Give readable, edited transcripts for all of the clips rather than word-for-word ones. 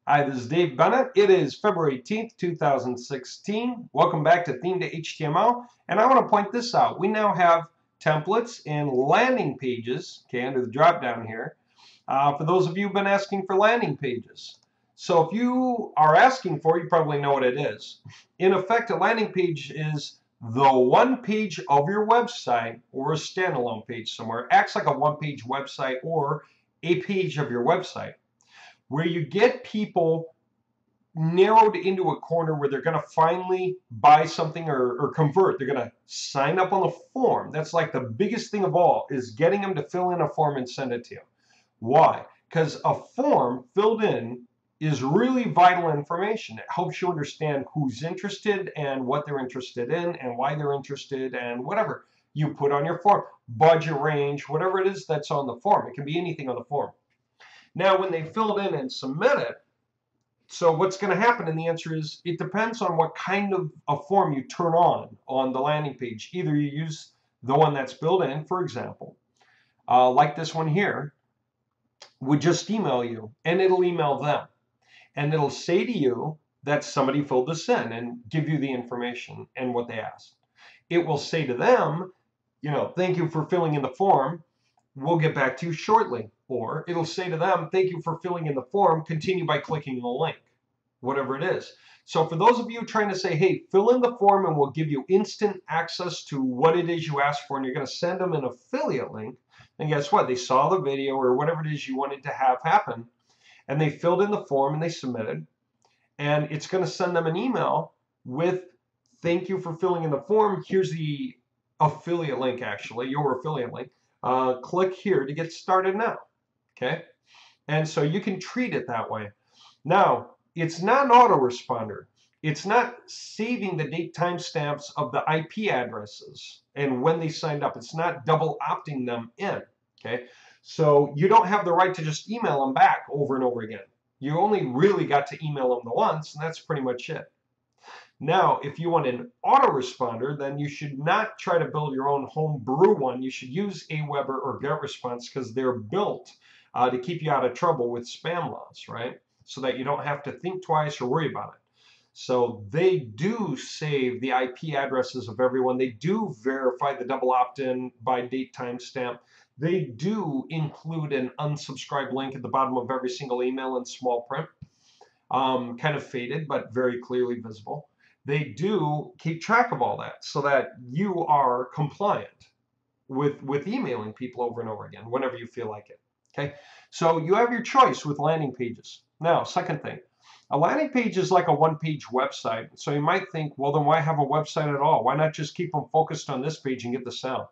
Hi, this is Dave Bennett. It is February 18th, 2016. Welcome back to T2HA, and I want to point this out. We now have templates and landing pages, okay, under the drop down here, for those of you who've been asking for landing pages. So if you are asking for it, you probably know what it is. In effect, a landing page is the one page of your website or a standalone page somewhere. It acts like a one-page website or a page of your website, where you get people narrowed into a corner where they're going to finally buy something or convert. They're going to sign up on the form. That's like the biggest thing of all, is getting them to fill in a form and send it to you. Why? Because a form filled in is really vital information. It helps you understand who's interested and what they're interested in and why they're interested and whatever you put on your form. Budget range, whatever it is that's on the form. It can be anything on the form. Now, when they fill it in and submit it, so what's going to happen? And the answer is, it depends on what kind of a form you turn on the landing page. Either you use the one that's built in, for example, like this one here, would just email you, and it'll email them. And it'll say to you that somebody filled this in and give you the information and what they asked. It will say to them, thank you for filling in the form. We'll get back to you shortly. Or it'll say to them, thank you for filling in the form. Continue by clicking the link, whatever it is. So for those of you trying to say, hey, fill in the form and we'll give you instant access to what it is you asked for, and you're going to send them an affiliate link, and guess what? They saw the video or whatever it is you wanted to have happen, and they filled in the form and they submitted, and it's going to send them an email with thank you for filling in the form. Here's the affiliate link, actually, your affiliate link. Click here to get started now. Okay, and so you can treat it that way. Now, it's not an autoresponder. It's not saving the date timestamps of the IP addresses and when they signed up. It's not double opting them in. Okay, so you don't have the right to just email them back over and over again. You only really got to email them the once, and that's pretty much it. Now, if you want an autoresponder, then you should not try to build your own homebrew one. You should use Aweber or GetResponse because they're built to keep you out of trouble with spam laws, right? So that you don't have to think twice or worry about it. So they do save the IP addresses of everyone. They do verify the double opt-in by date timestamp. They do include an unsubscribe link at the bottom of every single email in small print, kind of faded, but very clearly visible. They do keep track of all that so that you are compliant with emailing people over and over again whenever you feel like it. Okay, so you have your choice with landing pages. Now, second thing, a landing page is like a one-page website. So you might think, well, then why have a website at all? Why not just keep them focused on this page and get the sale?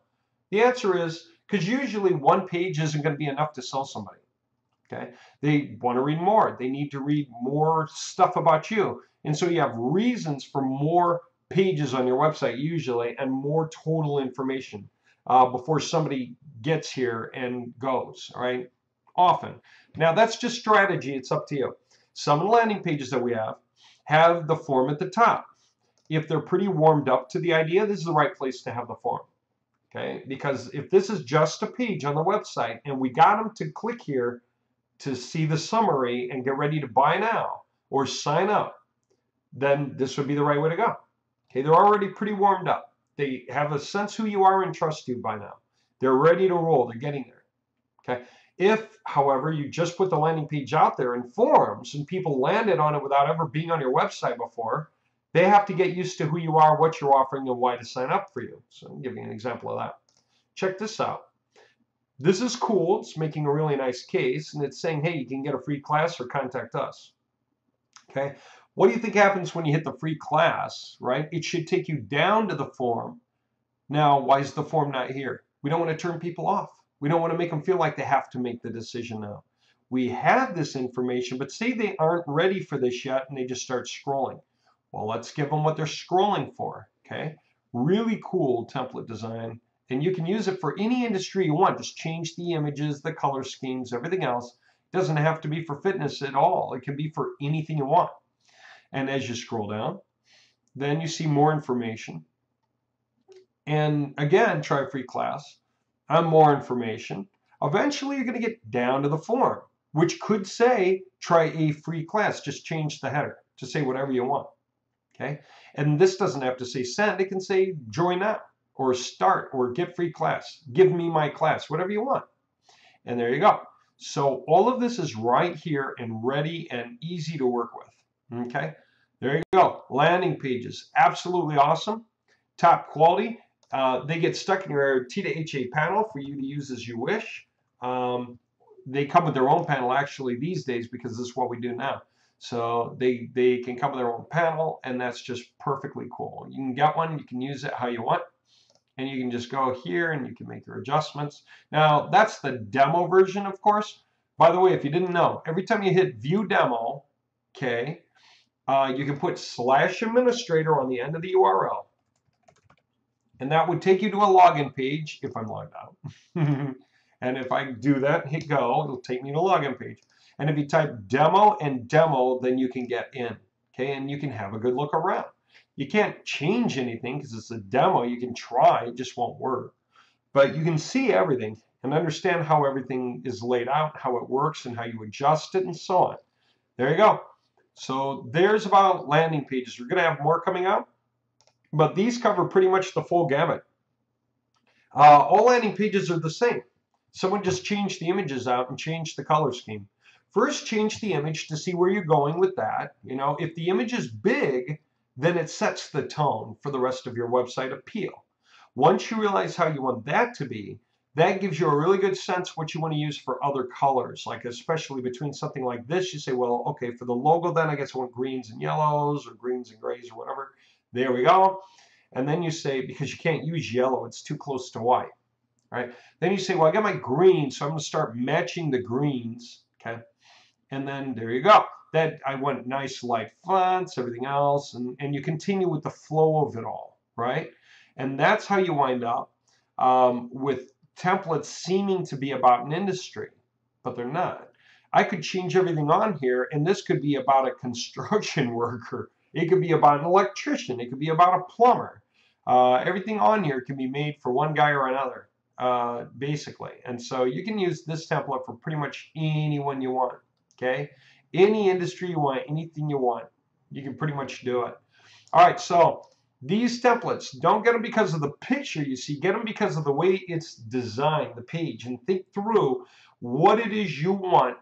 The answer is because usually one page isn't going to be enough to sell somebody. Okay, they want to read more. They need to read more stuff about you. And so you have reasons for more pages on your website usually and more total information before somebody gets here and goes, all right? Often. Now that's just strategy. It's up to you. Some of the landing pages that we have the form at the top. If they're pretty warmed up to the idea, this is the right place to have the form. Okay, because if this is just a page on the website and we got them to click here to see the summary and get ready to buy now or sign up, then this would be the right way to go. Okay, they're already pretty warmed up. They have a sense who you are and trust you by now. They're ready to roll. They're getting there. Okay. If, however, you just put the landing page out there in forums and people landed on it without ever being on your website before, they have to get used to who you are, what you're offering, and why to sign up for you. So I'll give you an example of that. Check this out. This is cool. It's making a really nice case, and it's saying, hey, you can get a free class or contact us. Okay. What do you think happens when you hit the free class, right? It should take you down to the form. Now, why is the form not here? We don't want to turn people off. We don't want to make them feel like they have to make the decision now. We have this information, but say they aren't ready for this yet and they just start scrolling. Well, let's give them what they're scrolling for, okay? Really cool template design. And you can use it for any industry you want. Just change the images, the color schemes, everything else. It doesn't have to be for fitness at all. It can be for anything you want. And as you scroll down, then you see more information. And again, try free class. More information. Eventually, you're going to get down to the form. which could say, try a free class. Just change the header to say whatever you want. Okay, and this doesn't have to say send. It can say join now, or start, or get free class, give me my class, whatever you want. And there you go. So all of this is right here and ready and easy to work with. Okay, there you go. Landing pages, absolutely awesome, top quality. They get stuck in your T2HA panel for you to use as you wish. They come with their own panel actually these days, because this is what we do now. So they can come with their own panel, and that's just perfectly cool. You can get one, you can use it how you want, and you can just go here and you can make your adjustments. Now that's the demo version, of course. By the way, if you didn't know, every time you hit view demo, okay, you can put /administrator on the end of the URL, and that would take you to a login page if I'm logged out. And if I do that, hit go, it'll take me to a login page. And if you type demo and demo, then you can get in, okay, and you can have a good look around. You can't change anything because it's a demo. You can try, it just won't work. But you can see everything and understand how everything is laid out, how it works, and how you adjust it, and so on. There you go. So there's about landing pages. We're going to have more coming out, but these cover pretty much the full gamut. All landing pages are the same. Someone just changed the images out and changed the color scheme. First, change the image to see where you're going with that. You know, if the image is big, then it sets the tone for the rest of your website appeal. Once you realize how you want that to be, that gives you a really good sense what you want to use for other colors, like especially between something like this, you say, well, okay, for the logo, then I guess I want greens and yellows, or greens and grays, or whatever. There we go. And then you say, because you can't use yellow, it's too close to white. Right? Then you say, well, I got my green, so I'm going to start matching the greens. Okay. And then there you go. That I want nice light fonts, everything else, and you continue with the flow of it all, right? And that's how you wind up with templates seeming to be about an industry, but they're not. I could change everything on here, and this could be about a construction worker. It could be about an electrician. It could be about a plumber. Everything on here can be made for one guy or another, basically. And so you can use this template for pretty much anyone you want. Okay, any industry you want, anything you want, you can pretty much do it. All right, so these templates, don't get them because of the picture you see, get them because of the way it's designed, the page, and think through what it is you want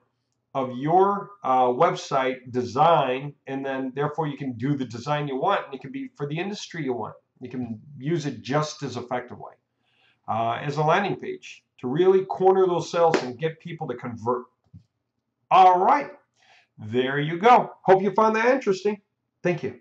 of your website design, and then therefore you can do the design you want, and it can be for the industry you want. You can use it just as effectively as a landing page to really corner those sales and get people to convert. All right, there you go. Hope you found that interesting. Thank you.